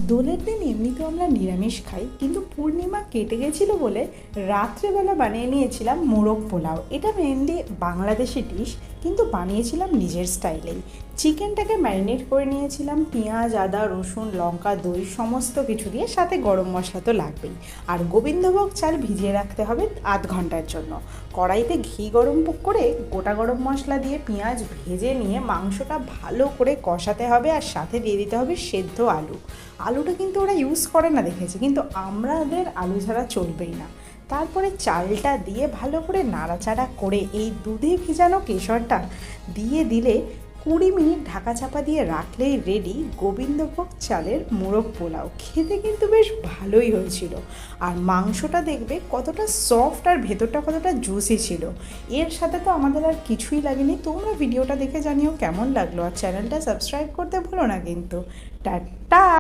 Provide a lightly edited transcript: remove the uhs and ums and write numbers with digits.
দোলের দিন এমনিতেও আমরা নিরামিষ খাই, কিন্তু পূর্ণিমা কেটে গেছিলো বলে রাত্রেবেলা বানিয়ে নিয়েছিলাম মোরগ পোলাও। এটা মেনলি বাংলাদেশি ডিশ, কিন্তু বানিয়েছিলাম নিজের স্টাইলেই। চিকেনটাকে ম্যারিনেট করে নিয়েছিলাম পেঁয়াজ, আদা, রসুন, লঙ্কা, দই সমস্ত কিছু দিয়ে, সাথে গরম মশলা তো লাগবেই। আর গোবিন্দভোগ চাল ভিজিয়ে রাখতে হবে 8 ঘন্টার জন্য। কড়াইতে ঘি গরম করে গোটা গরম মশলা দিয়ে পেঁয়াজ ভেজে নিয়ে মাংসটা ভালো করে কষাতে হবে, আর সাথে দিয়ে দিতে হবে সেদ্ধ আলু। আলুটা কিন্তু ওরা ইউজ করে না দেখেছি, কিন্তু আমাদের আলু ছাড়া চলবেই না। তারপরে চালটা দিয়ে ভালো করে নাড়াচাড়া করে এই দুধে ভেজানো কেশরটা দিয়ে দিলে 20 মিনিট ঢাকা চাপা দিয়ে রাখলেই রেডি গোবিন্দভোগ চালের মোরগ পোলাও। খেতে কিন্তু বেশ ভালোই হয়েছিল, আর মাংসটা দেখবে কতটা সফট আর ভেতরটা কতটা জুসি ছিল। এর সাথে তো আমাদের আর কিছুই লাগেনি। তোমরা ভিডিওটা দেখে জানিও কেমন লাগলো, আর চ্যানেলটা সাবস্ক্রাইব করতে ভুলো না কিন্তু। টাটা।